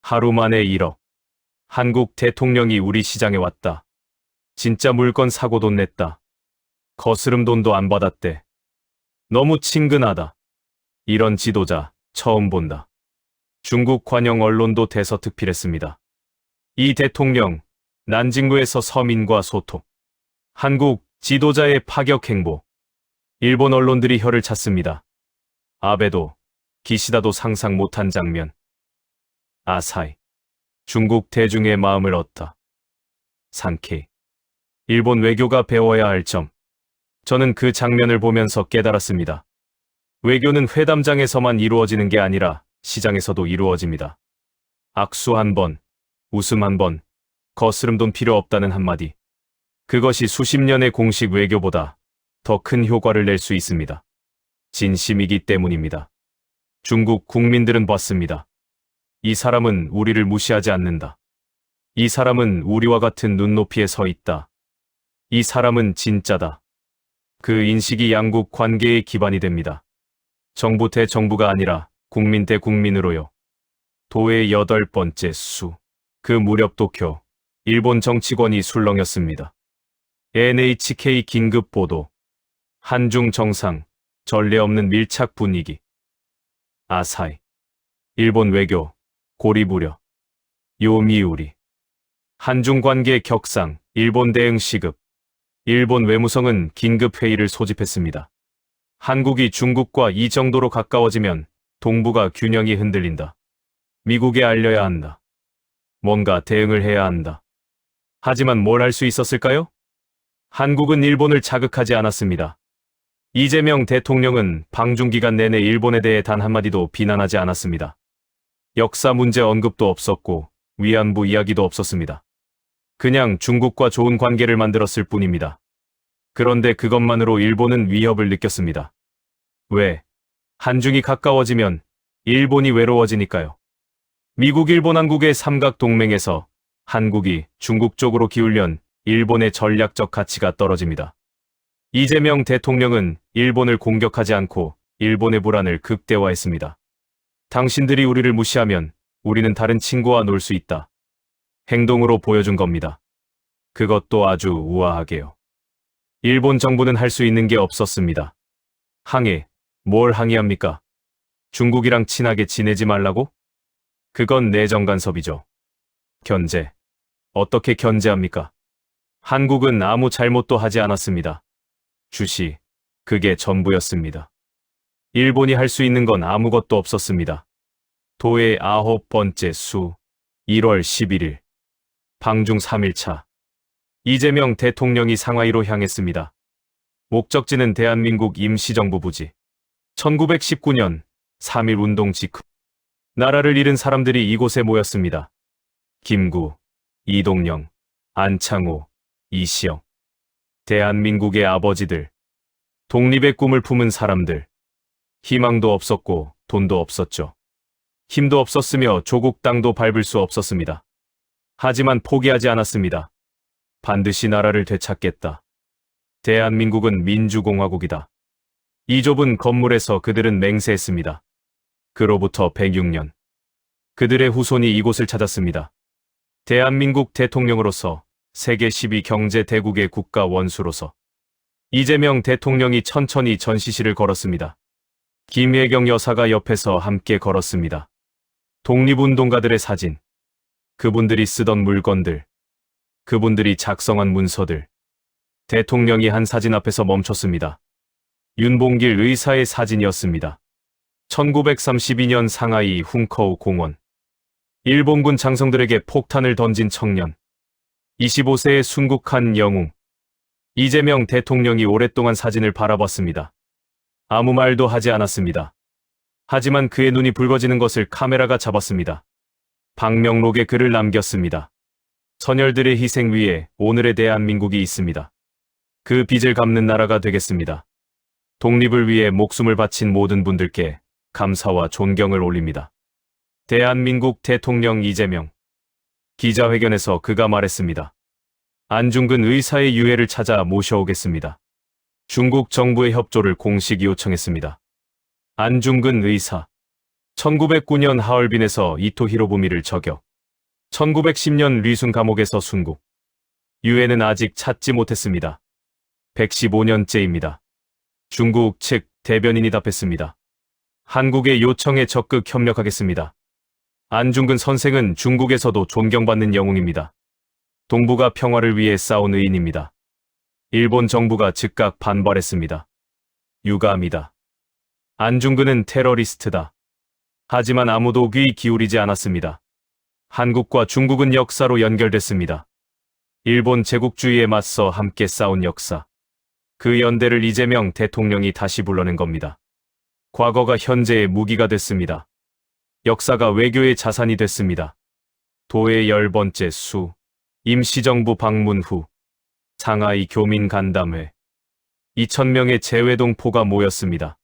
S3: 하루 만에 1억. 한국 대통령이 우리 시장에 왔다. 진짜 물건 사고 돈 냈다. 거스름 돈도 안 받았대. 너무 친근하다. 이런 지도자 처음 본다. 중국 관영 언론도 대서특필했습니다. 이 대통령, 난징구에서 서민과 소통. 한국 지도자의 파격 행보. 일본 언론들이 혀를 찼습니다. 아베도, 기시다도 상상 못한 장면. 아사히. 중국 대중의 마음을 얻다. 산케이. 일본 외교가 배워야 할 점. 저는 그 장면을 보면서 깨달았습니다. 외교는 회담장에서만 이루어지는 게 아니라 시장에서도 이루어집니다. 악수 한 번, 웃음 한 번, 거스름돈 필요 없다는 한마디. 그것이 수십 년의 공식 외교보다 더 큰 효과를 낼 수 있습니다. 진심이기 때문입니다. 중국 국민들은 봤습니다. 이 사람은 우리를 무시하지 않는다. 이 사람은 우리와 같은 눈높이에 서 있다. 이 사람은 진짜다. 그 인식이 양국 관계의 기반이 됩니다. 정부 대 정부가 아니라 국민 대 국민으로요. 도의 8번째 수. 그 무렵 도쿄, 일본 정치권이 술렁였습니다. NHK 긴급 보도. 한중 정상, 전례 없는 밀착 분위기. 아사히. 일본 외교, 고리부려. 요미우리. 한중 관계 격상, 일본 대응 시급. 일본 외무성은 긴급 회의를 소집했습니다. 한국이 중국과 이 정도로 가까워지면 동북아 균형이 흔들린다. 미국에 알려야 한다. 뭔가 대응을 해야 한다. 하지만 뭘 할 수 있었을까요? 한국은 일본을 자극하지 않았습니다. 이재명 대통령은 방중기간 내내 일본에 대해 단 한마디도 비난하지 않았습니다. 역사 문제 언급도 없었고 위안부 이야기도 없었습니다. 그냥 중국과 좋은 관계를 만들었을 뿐입니다. 그런데 그것만으로 일본은 위협을 느꼈습니다. 왜? 한중이 가까워지면 일본이 외로워지니까요. 미국, 일본, 한국의 삼각동맹에서 한국이 중국 쪽으로 기울면 일본의 전략적 가치가 떨어집니다. 이재명 대통령은 일본을 공격하지 않고 일본의 불안을 극대화했습니다. 당신들이 우리를 무시하면 우리는 다른 친구와 놀 수 있다. 행동으로 보여준 겁니다. 그것도 아주 우아하게요. 일본 정부는 할 수 있는 게 없었습니다. 항해, 뭘 항의합니까? 중국이랑 친하게 지내지 말라고? 그건 내정 간섭이죠. 견제. 어떻게 견제합니까? 한국은 아무 잘못도 하지 않았습니다. 주시, 그게 전부였습니다. 일본이 할 수 있는 건 아무것도 없었습니다. 도의 9번째 수 1월 11일 방중 3일차 이재명 대통령이 상하이로 향했습니다. 목적지는 대한민국 임시정부 부지. 1919년 3.1 운동 직후 나라를 잃은 사람들이 이곳에 모였습니다. 김구, 이동영, 안창호, 이시영. 대한민국의 아버지들. 독립의 꿈을 품은 사람들. 희망도 없었고 돈도 없었죠. 힘도 없었으며 조국 땅도 밟을 수 없었습니다. 하지만 포기하지 않았습니다. 반드시 나라를 되찾겠다. 대한민국은 민주공화국이다. 이 좁은 건물에서 그들은 맹세했습니다. 그로부터 106년. 그들의 후손이 이곳을 찾았습니다. 대한민국 대통령으로서 세계 12 경제 대국의 국가 원수로서 이재명 대통령이 천천히 전시실을 걸었습니다. 김혜경 여사가 옆에서 함께 걸었습니다. 독립운동가들의 사진, 그분들이 쓰던 물건들, 그분들이 작성한 문서들. 대통령이 한 사진 앞에서 멈췄습니다. 윤봉길 의사의 사진이었습니다. 1932년 상하이 훈커우 공원. 일본군 장성들에게 폭탄을 던진 청년. 25세의 순국한 영웅. 이재명 대통령이 오랫동안 사진을 바라봤습니다. 아무 말도 하지 않았습니다. 하지만 그의 눈이 붉어지는 것을 카메라가 잡았습니다. 방명록에 글을 남겼습니다. 선열들의 희생 위에 오늘의 대한민국이 있습니다. 그 빚을 갚는 나라가 되겠습니다. 독립을 위해 목숨을 바친 모든 분들께 감사와 존경을 올립니다. 대한민국 대통령 이재명. 기자회견에서 그가 말했습니다. 안중근 의사의 유해를 찾아 모셔오겠습니다. 중국 정부의 협조를 공식 요청했습니다. 안중근 의사. 1909년 하얼빈에서 이토 히로부미를 저격. 1910년 리순 감옥에서 순국. 유해는 아직 찾지 못했습니다. 115년째입니다. 중국 측 대변인이 답했습니다. 한국의 요청에 적극 협력하겠습니다. 안중근 선생은 중국에서도 존경받는 영웅입니다. 동북아 평화를 위해 싸운 의인입니다. 일본 정부가 즉각 반발했습니다. 유감이다. 안중근은 테러리스트다. 하지만 아무도 귀 기울이지 않았습니다. 한국과 중국은 역사로 연결됐습니다. 일본 제국주의에 맞서 함께 싸운 역사. 그 연대를 이재명 대통령이 다시 불러낸 겁니다. 과거가 현재의 무기가 됐습니다. 역사가 외교의 자산이 됐습니다. 도의 10번째 수. 임시정부 방문 후. 상하이 교민 간담회. 2,000명의 재외동포가 모였습니다.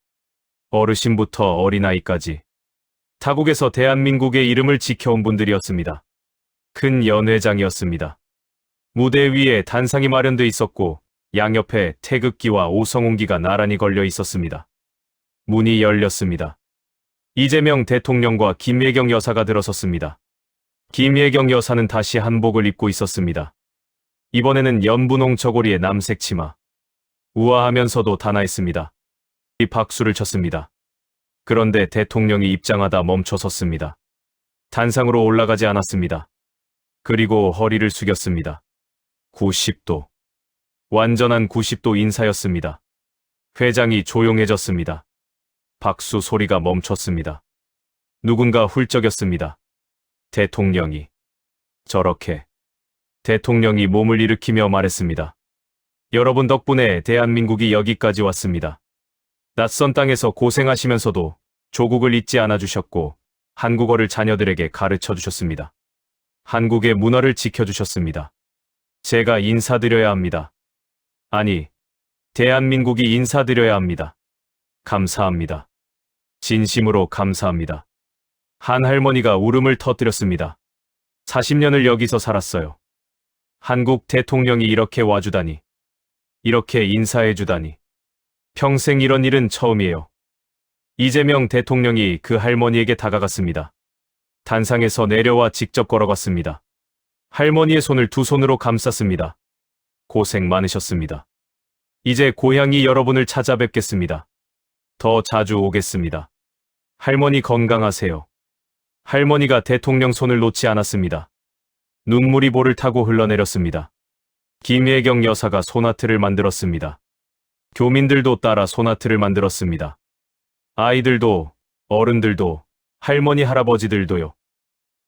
S3: 어르신부터 어린아이까지. 타국에서 대한민국의 이름을 지켜온 분들이었습니다. 큰 연회장이었습니다. 무대 위에 단상이 마련돼 있었고 양옆에 태극기와 오성홍기가 나란히 걸려 있었습니다. 문이 열렸습니다. 이재명 대통령과 김혜경 여사가 들어섰습니다. 김혜경 여사는 다시 한복을 입고 있었습니다. 이번에는 연분홍 저고리에 남색 치마. 우아하면서도 단아했습니다. 이 박수를 쳤습니다. 그런데 대통령이 입장하다 멈춰섰습니다. 단상으로 올라가지 않았습니다. 그리고 허리를 숙였습니다. 90도. 완전한 90도 인사였습니다. 회장이 조용해졌습니다. 박수 소리가 멈췄습니다. 누군가 훌쩍였습니다. 대통령이. 저렇게. 대통령이 몸을 일으키며 말했습니다. 여러분 덕분에 대한민국이 여기까지 왔습니다. 낯선 땅에서 고생하시면서도 조국을 잊지 않아 주셨고 한국어를 자녀들에게 가르쳐 주셨습니다. 한국의 문화를 지켜주셨습니다. 제가 인사드려야 합니다. 아니, 대한민국이 인사드려야 합니다. 감사합니다. 진심으로 감사합니다. 한 할머니가 울음을 터뜨렸습니다. 40년을 여기서 살았어요. 한국 대통령이 이렇게 와주다니. 이렇게 인사해주다니. 평생 이런 일은 처음이에요. 이재명 대통령이 그 할머니에게 다가갔습니다. 단상에서 내려와 직접 걸어갔습니다. 할머니의 손을 두 손으로 감쌌습니다. 고생 많으셨습니다. 이제 고향이 여러분을 찾아뵙겠습니다. 더 자주 오겠습니다. 할머니 건강하세요. 할머니가 대통령 손을 놓지 않았습니다. 눈물이 볼을 타고 흘러내렸습니다. 김혜경 여사가 소나트를 만들었습니다. 교민들도 따라 소나트를 만들었습니다. 아이들도, 어른들도, 할머니, 할아버지들도요.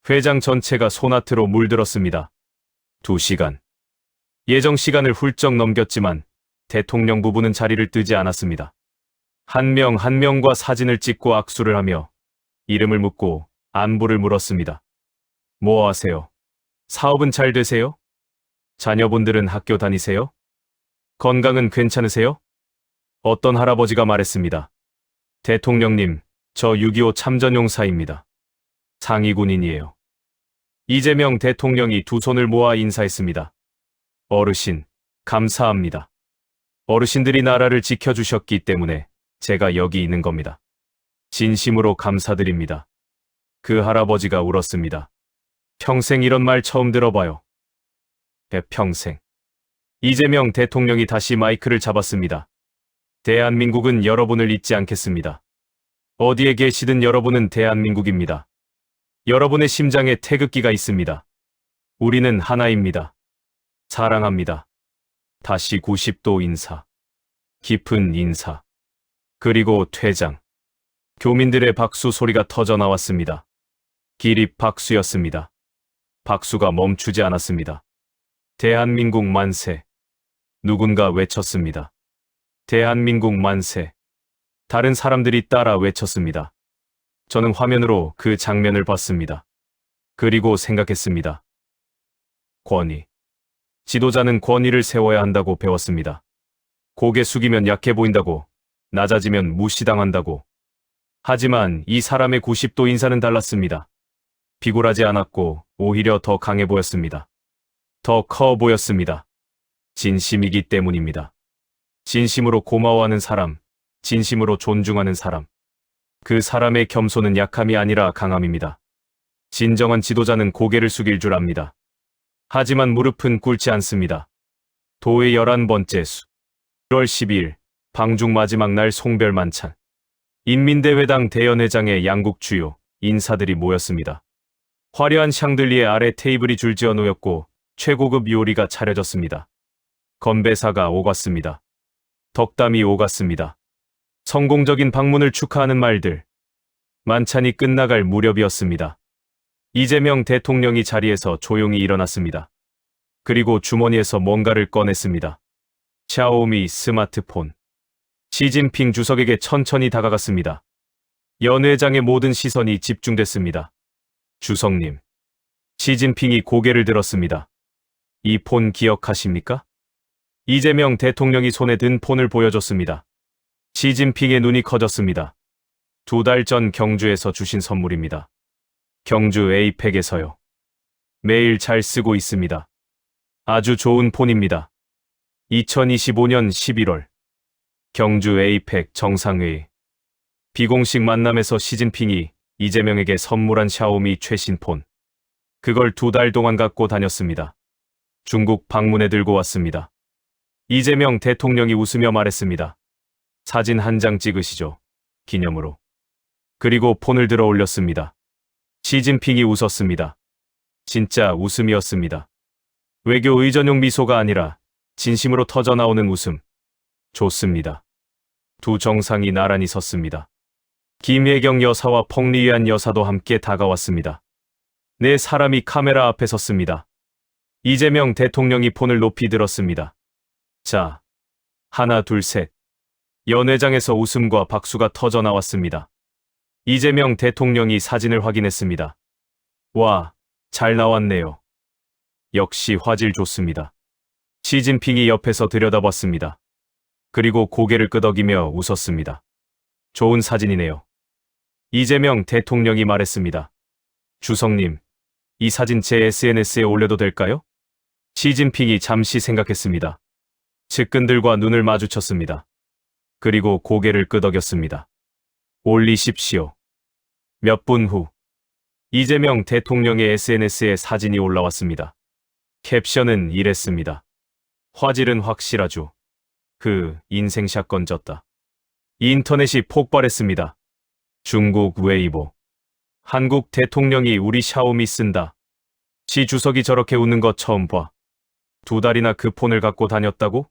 S3: 회장 전체가 소나트로 물들었습니다. 2시간. 예정 시간을 훌쩍 넘겼지만 대통령 부부는 자리를 뜨지 않았습니다. 한 명 한 명과 사진을 찍고 악수를 하며 이름을 묻고 안부를 물었습니다. 뭐 하세요? 사업은 잘 되세요? 자녀분들은 학교 다니세요? 건강은 괜찮으세요? 어떤 할아버지가 말했습니다. 대통령님, 저 6.25 참전용사입니다. 상위군인이에요. 이재명 대통령이 두 손을 모아 인사했습니다. 어르신, 감사합니다. 어르신들이 나라를 지켜주셨기 때문에 제가 여기 있는 겁니다. 진심으로 감사드립니다. 그 할아버지가 울었습니다. 평생 이런 말 처음 들어봐요. 평생. 이재명 대통령이 다시 마이크를 잡았습니다. 대한민국은 여러분을 잊지 않겠습니다. 어디에 계시든 여러분은 대한민국입니다. 여러분의 심장에 태극기가 있습니다. 우리는 하나입니다. 사랑합니다. 다시 90도 인사. 깊은 인사. 그리고 퇴장. 교민들의 박수 소리가 터져 나왔습니다. 기립 박수였습니다. 박수가 멈추지 않았습니다. 대한민국 만세. 누군가 외쳤습니다. 대한민국 만세. 다른 사람들이 따라 외쳤습니다. 저는 화면으로 그 장면을 봤습니다. 그리고 생각했습니다. 권위. 지도자는 권위를 세워야 한다고 배웠습니다. 고개 숙이면 약해 보인다고, 낮아지면 무시당한다고. 하지만 이 사람의 90도 인사는 달랐습니다. 비굴하지 않았고 오히려 더 강해 보였습니다. 더 커 보였습니다. 진심이기 때문입니다. 진심으로 고마워하는 사람, 진심으로 존중하는 사람. 그 사람의 겸손은 약함이 아니라 강함입니다. 진정한 지도자는 고개를 숙일 줄 압니다. 하지만 무릎은 꿇지 않습니다. 도의 11번째 수. 1월 12일, 방중 마지막 날 송별만찬. 인민대회당 대연회장의 양국 주요 인사들이 모였습니다. 화려한 샹들리에 아래 테이블이 줄지어 놓였고 최고급 요리가 차려졌습니다. 건배사가 오갔습니다. 덕담이 오갔습니다. 성공적인 방문을 축하하는 말들. 만찬이 끝나갈 무렵이었습니다. 이재명 대통령이 자리에서 조용히 일어났습니다. 그리고 주머니에서 뭔가를 꺼냈습니다. 샤오미 스마트폰. 시진핑 주석에게 천천히 다가갔습니다. 연 회장의 모든 시선이 집중됐습니다. 주석님. 시진핑이 고개를 들었습니다. 이 폰 기억하십니까? 이재명 대통령이 손에 든 폰을 보여줬습니다. 시진핑의 눈이 커졌습니다. 2달 전 경주에서 주신 선물입니다. 경주 에이펙에서요. 매일 잘 쓰고 있습니다. 아주 좋은 폰입니다. 2025년 11월 경주 에이펙 정상회의. 비공식 만남에서 시진핑이 이재명에게 선물한 샤오미 최신 폰. 그걸 2달 동안 갖고 다녔습니다. 중국 방문에 들고 왔습니다. 이재명 대통령이 웃으며 말했습니다. 사진 한 장 찍으시죠. 기념으로. 그리고 폰을 들어 올렸습니다. 시진핑이 웃었습니다. 진짜 웃음이었습니다. 외교 의전용 미소가 아니라 진심으로 터져나오는 웃음. 좋습니다. 두 정상이 나란히 섰습니다. 김혜경 여사와 펑리위안 여사도 함께 다가왔습니다. 네 사람이 카메라 앞에 섰습니다. 이재명 대통령이 폰을 높이 들었습니다. 자, 하나 둘 셋. 연 회장에서 웃음과 박수가 터져 나왔습니다. 이재명 대통령이 사진을 확인했습니다. 와, 잘 나왔네요. 역시 화질 좋습니다. 시진핑이 옆에서 들여다봤습니다. 그리고 고개를 끄덕이며 웃었습니다. 좋은 사진이네요. 이재명 대통령이 말했습니다. 주석님, 이 사진 제 SNS에 올려도 될까요? 시진핑이 잠시 생각했습니다. 측근들과 눈을 마주쳤습니다. 그리고 고개를 끄덕였습니다. 올리십시오. 몇 분 후, 이재명 대통령의 SNS에 사진이 올라왔습니다. 캡션은 이랬습니다. 화질은 확실하죠. 그 인생샷 건졌다. 인터넷이 폭발했습니다. 중국 웨이보. 한국 대통령이 우리 샤오미 쓴다. 시 주석이 저렇게 웃는 거 처음 봐. 2달이나 그 폰을 갖고 다녔다고?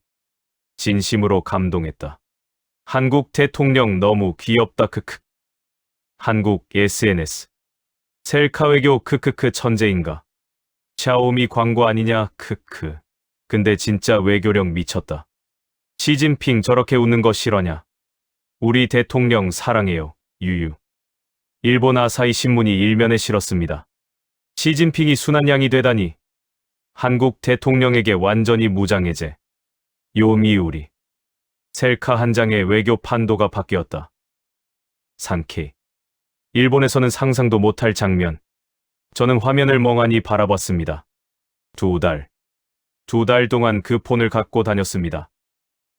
S3: 진심으로 감동했다. 한국 대통령 너무 귀엽다 크크. 한국 SNS. 셀카 외교 크크크 천재인가. 샤오미 광고 아니냐 크크. 근데 진짜 외교력 미쳤다. 시진핑 저렇게 웃는 거 실화냐. 우리 대통령 사랑해요. 유유. 일본 아사히 신문이 일면에 실었습니다. 시진핑이 순한 양이 되다니. 한국 대통령에게 완전히 무장해제. 요미우리. 셀카 한 장의 외교 판도가 바뀌었다. 산케. 일본에서는 상상도 못할 장면. 저는 화면을 멍하니 바라봤습니다. 2달. 2달 동안 그 폰을 갖고 다녔습니다.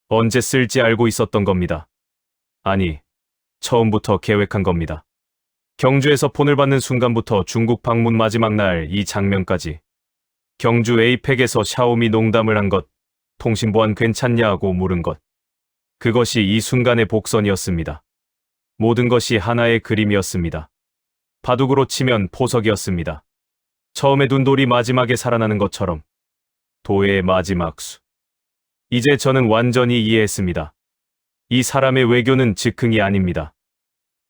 S3: 언제 쓸지 알고 있었던 겁니다. 아니, 처음부터 계획한 겁니다. 경주에서 폰을 받는 순간부터 중국 방문 마지막 날 이 장면까지. 경주 에이펙에서 샤오미 농담을 한 것, 통신보안 괜찮냐고 물은 것. 그것이 이 순간의 복선이었습니다. 모든 것이 하나의 그림이었습니다. 바둑으로 치면 포석이었습니다. 처음에 둔 돌이 마지막에 살아나는 것처럼. 도의 마지막 수. 이제 저는 완전히 이해했습니다. 이 사람의 외교는 즉흥이 아닙니다.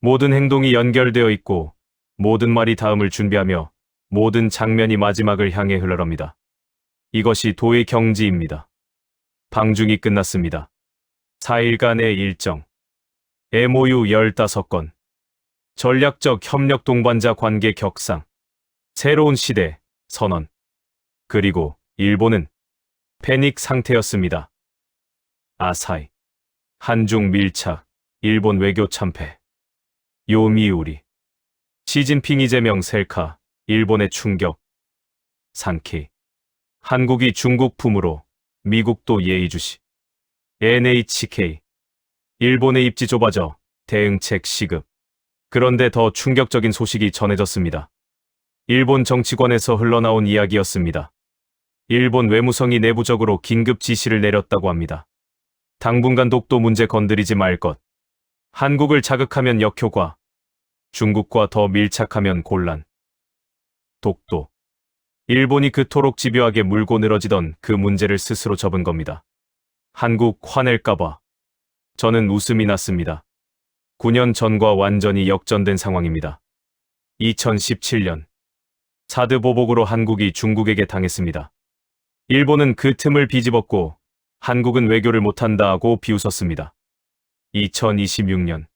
S3: 모든 행동이 연결되어 있고 모든 말이 다음을 준비하며 모든 장면이 마지막을 향해 흘러갑니다. 이것이 도의 경지입니다. 방중이 끝났습니다. 4일간의 일정. MOU 15건. 전략적 협력 동반자 관계 격상. 새로운 시대, 선언. 그리고 일본은 패닉 상태였습니다. 아사히. 한중 밀착, 일본 외교 참패. 요미우리. 시진핑 이재명 셀카, 일본의 충격. 산케이. 한국이 중국 품으로, 미국도 예의주시. NHK. 일본의 입지 좁아져, 대응책 시급. 그런데 더 충격적인 소식이 전해졌습니다. 일본 정치권에서 흘러나온 이야기였습니다. 일본 외무성이 내부적으로 긴급 지시를 내렸다고 합니다. 당분간 독도 문제 건드리지 말 것. 한국을 자극하면 역효과. 중국과 더 밀착하면 곤란. 독도. 일본이 그토록 집요하게 물고 늘어지던 그 문제를 스스로 접은 겁니다. 한국 화낼까봐. 저는 웃음이 났습니다. 9년 전과 완전히 역전된 상황입니다. 2017년. 사드 보복으로 한국이 중국에게 당했습니다. 일본은 그 틈을 비집었고 한국은 외교를 못한다고 비웃었습니다. 2026년.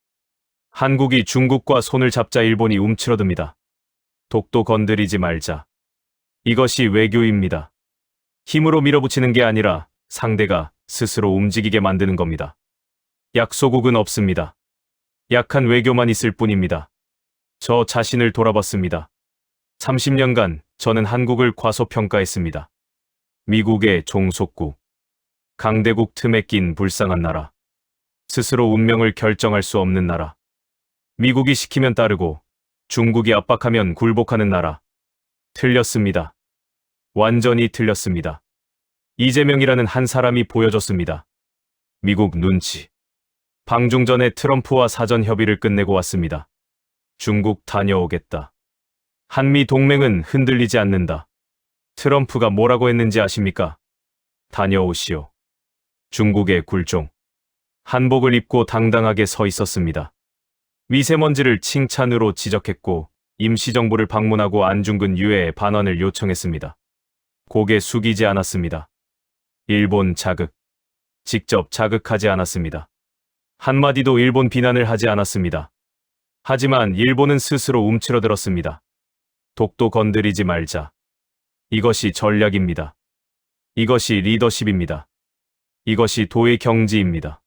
S3: 한국이 중국과 손을 잡자 일본이 움츠러듭니다. 독도 건드리지 말자. 이것이 외교입니다. 힘으로 밀어붙이는 게 아니라 상대가 스스로 움직이게 만드는 겁니다. 약소국은 없습니다. 약한 외교만 있을 뿐입니다. 저 자신을 돌아봤습니다. 30년간 저는 한국을 과소평가했습니다. 미국의 종속국. 강대국 틈에 낀 불쌍한 나라. 스스로 운명을 결정할 수 없는 나라. 미국이 시키면 따르고 중국이 압박하면 굴복하는 나라. 틀렸습니다. 완전히 틀렸습니다. 이재명이라는 한 사람이 보여줬습니다. 미국 눈치. 방중 전에 트럼프와 사전 협의를 끝내고 왔습니다. 중국 다녀오겠다. 한미 동맹은 흔들리지 않는다. 트럼프가 뭐라고 했는지 아십니까? 다녀오시오. 중국의 굴종. 한복을 입고 당당하게 서 있었습니다. 미세먼지를 칭찬으로 지적했고 임시정부를 방문하고 안중근 유해의 반환을 요청했습니다. 고개 숙이지 않았습니다. 일본 자극. 직접 자극하지 않았습니다. 한마디도 일본 비난을 하지 않았습니다. 하지만 일본은 스스로 움츠러들었습니다. 독도 건드리지 말자. 이것이 전략입니다. 이것이 리더십입니다. 이것이 도의 경지입니다.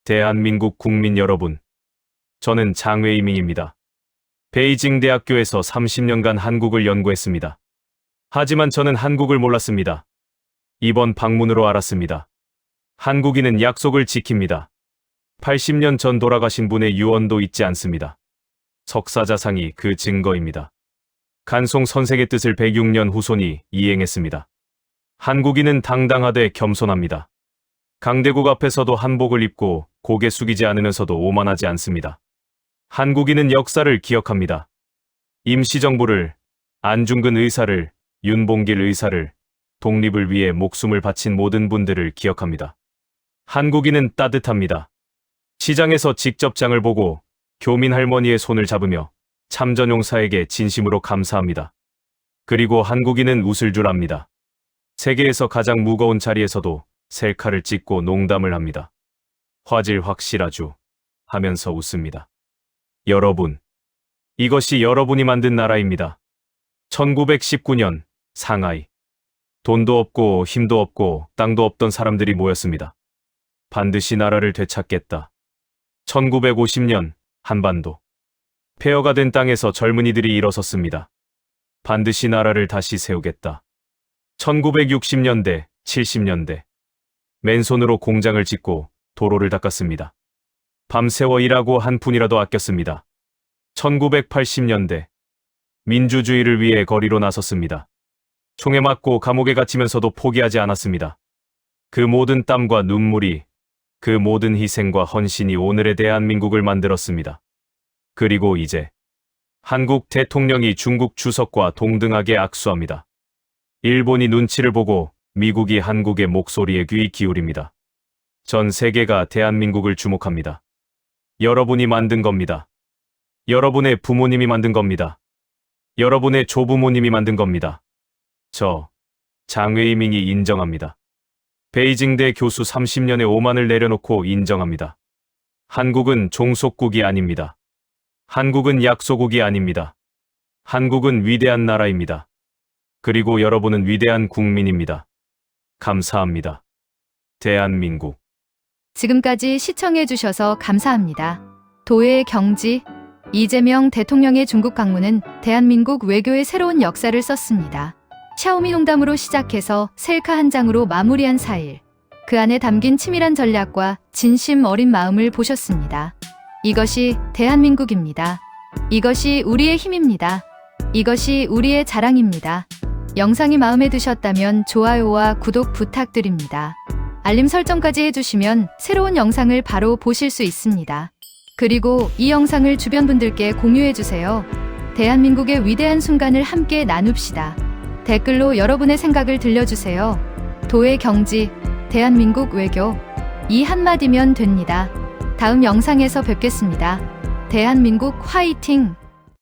S3: 대한민국 국민 여러분, 저는 장외이밍입니다. 베이징 대학교에서 30년간 한국을 연구했습니다. 하지만 저는 한국을 몰랐습니다. 이번 방문으로 알았습니다. 한국인은 약속을 지킵니다. 80년 전 돌아가신 분의 유언도 잊지 않습니다. 석사자상이 그 증거입니다. 간송 선생의 뜻을 106년 후손이 이행했습니다. 한국인은 당당하되 겸손합니다. 강대국 앞에서도 한복을 입고 고개 숙이지 않으면서도 오만하지 않습니다. 한국인은 역사를 기억합니다. 임시정부를, 안중근 의사를, 윤봉길 의사를, 독립을 위해 목숨을 바친 모든 분들을 기억합니다. 한국인은 따뜻합니다. 시장에서 직접 장을 보고 교민 할머니의 손을 잡으며 참전용사에게 진심으로 감사합니다. 그리고 한국인은 웃을 줄 압니다. 세계에서 가장 무거운 자리에서도 셀카를 찍고 농담을 합니다. 화질 확실하죠 하면서 웃습니다. 여러분, 이것이 여러분이 만든 나라입니다. 1919년 상하이. 돈도 없고 힘도 없고 땅도 없던 사람들이 모였습니다. 반드시 나라를 되찾겠다. 1950년 한반도. 폐허가 된 땅에서 젊은이들이 일어섰습니다. 반드시 나라를 다시 세우겠다. 1960년대, 70년대. 맨손으로 공장을 짓고 도로를 닦았습니다. 밤새워 일하고 한 푼이라도 아꼈습니다. 1980년대. 민주주의를 위해 거리로 나섰습니다. 총에 맞고 감옥에 갇히면서도 포기하지 않았습니다. 그 모든 땀과 눈물이, 그 모든 희생과 헌신이 오늘의 대한민국을 만들었습니다. 그리고 이제 한국 대통령이 중국 주석과 동등하게 악수합니다. 일본이 눈치를 보고 미국이 한국의 목소리에 귀 기울입니다. 전 세계가 대한민국을 주목합니다. 여러분이 만든 겁니다. 여러분의 부모님이 만든 겁니다. 여러분의 조부모님이 만든 겁니다. 저 장외이밍이 인정합니다. 베이징대 교수 30년의 오만을 내려놓고 인정합니다. 한국은 종속국이 아닙니다. 한국은 약소국이 아닙니다. 한국은 위대한 나라입니다. 그리고 여러분은 위대한 국민입니다. 감사합니다. 대한민국.
S1: 지금까지 시청해주셔서 감사합니다. 도의 경지, 이재명 대통령의 중국 방문은 대한민국 외교의 새로운 역사를 썼습니다. 샤오미 농담으로 시작해서 셀카 한 장으로 마무리한 4일. 그 안에 담긴 치밀한 전략과 진심 어린 마음을 보셨습니다. 이것이 대한민국입니다. 이것이 우리의 힘입니다. 이것이 우리의 자랑입니다. 영상이 마음에 드셨다면 좋아요와 구독 부탁드립니다. 알림 설정까지 해주시면 새로운 영상을 바로 보실 수 있습니다. 그리고 이 영상을 주변 분들께 공유해주세요. 대한민국의 위대한 순간을 함께 나눕시다. 댓글로 여러분의 생각을 들려주세요. 도의 경지, 대한민국 외교. 이 한마디면 됩니다. 다음 영상에서 뵙겠습니다. 대한민국 화이팅!